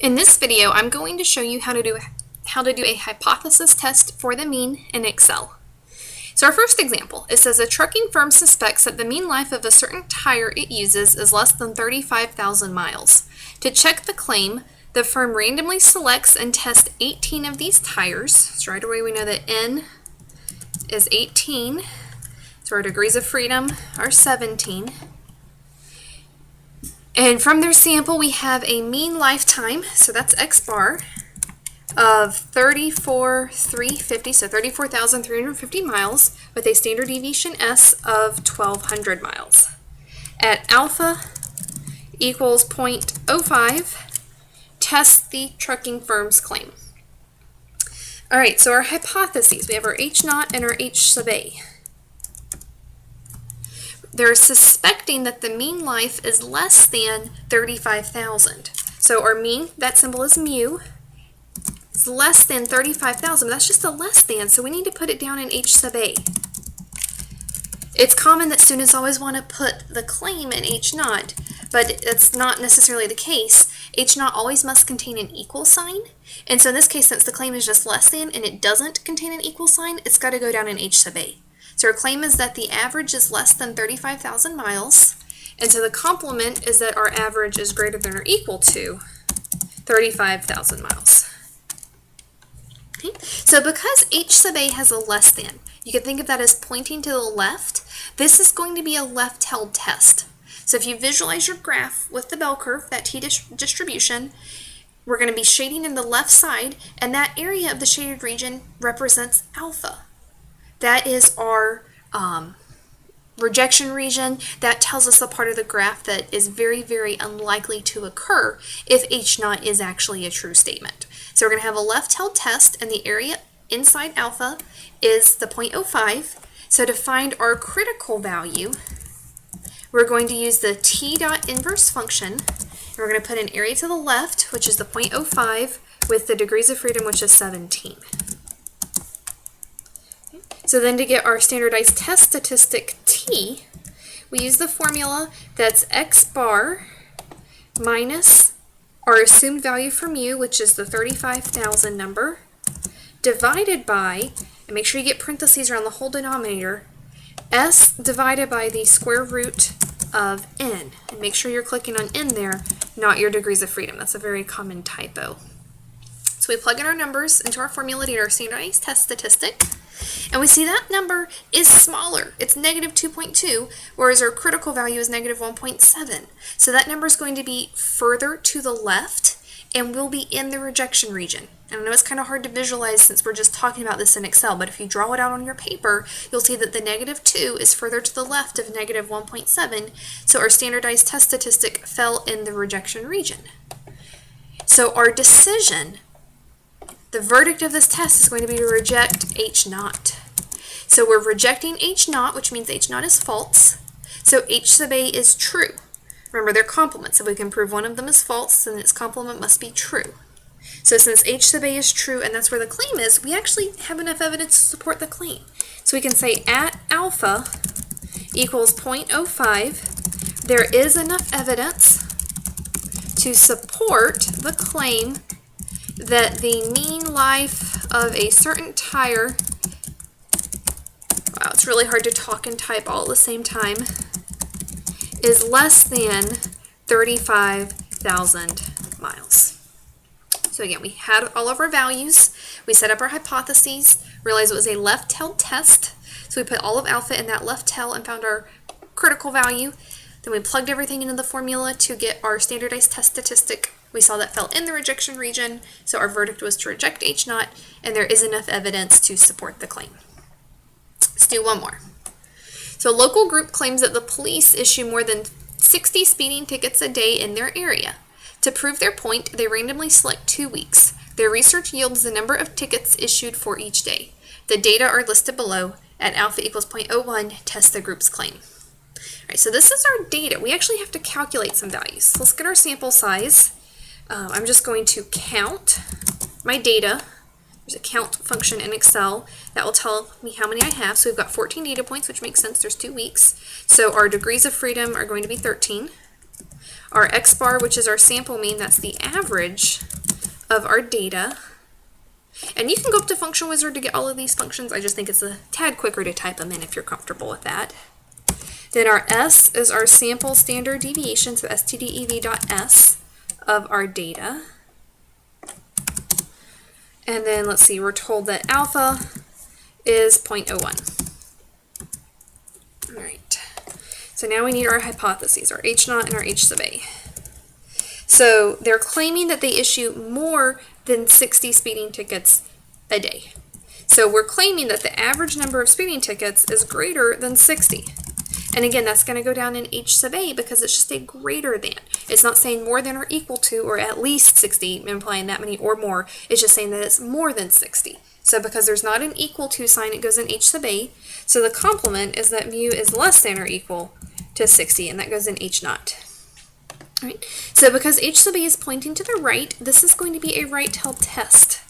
In this video, I'm going to show you how to do a hypothesis test for the mean in Excel. So our first example, it says a trucking firm suspects that the mean life of a certain tire it uses is less than 35,000 miles. To check the claim, the firm randomly selects and tests 18 of these tires. So right away we know that N is 18, so our degrees of freedom are 17. And from their sample, we have a mean lifetime, so that's X bar, of 34,350, so 34,350 miles, with a standard deviation S of 1,200 miles. At alpha equals 0.05, test the trucking firm's claim. All right, so our hypotheses, we have our H naught and our H sub A. They're suspecting that the mean life is less than 35,000. So our mean, that symbol is mu, is less than 35,000. That's just a less than, so we need to put it down in H sub A. It's common that students always want to put the claim in H naught, but that's not necessarily the case. H naught always must contain an equal sign. And so in this case, since the claim is just less than and it doesn't contain an equal sign, it's got to go down in H sub A. So our claim is that the average is less than 35,000 miles, and so the complement is that our average is greater than or equal to 35,000 miles. Okay. So because H sub A has a less than, you can think of that as pointing to the left. This is going to be a left-held test. So if you visualize your graph with the bell curve, that t-distribution, we're going to be shading in the left side, and that area of the shaded region represents alpha. That is our rejection region. That tells us the part of the graph that is very, very unlikely to occur if H naught is actually a true statement. So we're going to have a left-held test, and the area inside alpha is the 0.05. So to find our critical value, we're going to use the t dot inverse function. And we're going to put an area to the left, which is the 0.05, with the degrees of freedom, which is 17. So then to get our standardized test statistic t, we use the formula that's x bar minus our assumed value for mu, which is the 35,000 number, divided by, and make sure you get parentheses around the whole denominator, s divided by the square root of n. And make sure you're clicking on n there, not your degrees of freedom. That's a very common typo. So we plug in our numbers into our formula to get our standardized test statistic, and we see that number is smaller. It's negative 2.2, whereas our critical value is negative 1.7. So that number is going to be further to the left and will be in the rejection region. And I know it's kind of hard to visualize since we're just talking about this in Excel, but if you draw it out on your paper, you'll see that the negative 2 is further to the left of negative 1.7, so our standardized test statistic fell in the rejection region. So our decision, the verdict of this test, is going to be to reject H naught. So we're rejecting H naught, which means H naught is false. So H sub A is true. Remember, they're complements. If we can prove one of them is false, then its complement must be true. So since H sub A is true, and that's where the claim is, we actually have enough evidence to support the claim. So we can say at alpha equals 0.05, there is enough evidence to support the claim that the mean life of a certain tire, wow, it's really hard to talk and type all at the same time, is less than 35,000 miles. So again, we had all of our values, we set up our hypotheses, realized it was a left-held test, so we put all of alpha in that left tail and found our critical value. Then we plugged everything into the formula to get our standardized test statistic. We saw that fell in the rejection region, so our verdict was to reject H naught, and there is enough evidence to support the claim. Let's do one more. So a local group claims that the police issue more than 60 speeding tickets a day in their area. To prove their point, they randomly select 2 weeks. Their research yields the number of tickets issued for each day. The data are listed below. At alpha equals 0.01, test the group's claim. All right, so this is our data. We actually have to calculate some values. So let's get our sample size. I'm just going to count my data. There's a count function in Excel that will tell me how many I have. So we've got 14 data points, which makes sense. There's 2 weeks. So our degrees of freedom are going to be 13. our x bar, which is our sample mean, that's the average of our data. And you can go up to Function Wizard to get all of these functions. I just think it's a tad quicker to type them in if you're comfortable with that. Then our S is our sample standard deviation, so stdev.s of our data. And then let's see, we're told that alpha is 0.01. All right. So now we need our hypotheses, our H naught and our H sub A. So they're claiming that they issue more than 60 speeding tickets a day. So we're claiming that the average number of speeding tickets is greater than 60. And again, that's going to go down in H sub A because it's just a greater than. It's not saying more than or equal to or at least 60, implying that many or more. It's just saying that it's more than 60. So because there's not an equal to sign, it goes in H sub A. So the complement is that mu is less than or equal to 60, and that goes in H naught. All right. So because H sub A is pointing to the right, this is going to be a right-held test.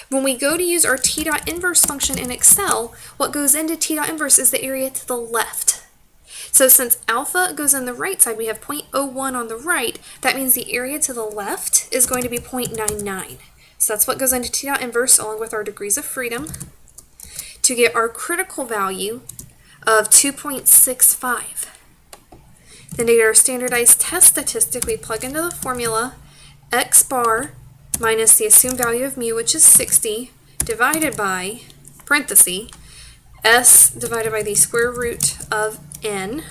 When we go to use our t dot inverse function in Excel, what goes into t dot inverse is the area to the left. So since alpha goes on the right side, we have 0.01 on the right, that means the area to the left is going to be 0.99. So that's what goes into t dot inverse along with our degrees of freedom to get our critical value of 2.65. Then to get our standardized test statistic, we plug into the formula x bar minus the assumed value of mu, which is 60, divided by, parenthesis, s divided by the square root of n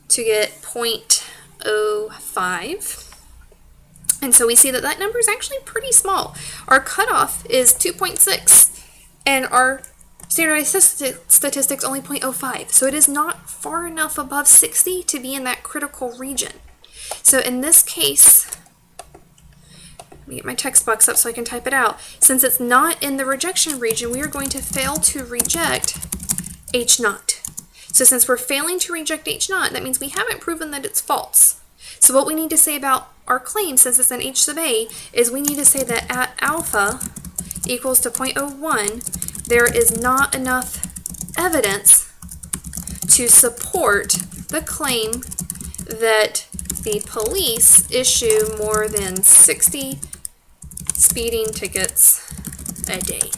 to get 0.05. And so we see that that number is actually pretty small. Our cutoff is 2.6, and our standardized statistics only 0.05. So it is not far enough above 60 to be in that critical region. So in this case, let me get my text box up so I can type it out. Since it's not in the rejection region, we are going to fail to reject H naught. So since we're failing to reject H naught, that means we haven't proven that it's false. So what we need to say about our claim, since it's an H sub A, is we need to say that at alpha equals to 0.01, there is not enough evidence to support the claim that the police issue more than 60 speeding tickets a day.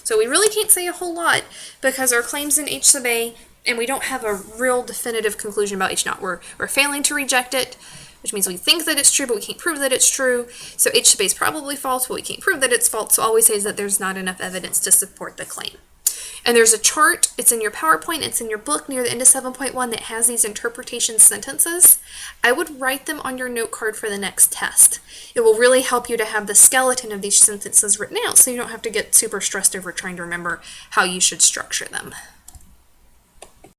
So we really can't say a whole lot because our claim's in H sub A and we don't have a real definitive conclusion about H naught. We're failing to reject it, which means we think that it's true, but we can't prove that it's true. So H sub A is probably false, but we can't prove that it's false. So all we say is that there's not enough evidence to support the claim. And there's a chart, it's in your PowerPoint, it's in your book near the end of 7.1 that has these interpretation sentences. I would write them on your note card for the next test. It will really help you to have the skeleton of these sentences written out so you don't have to get super stressed over trying to remember how you should structure them.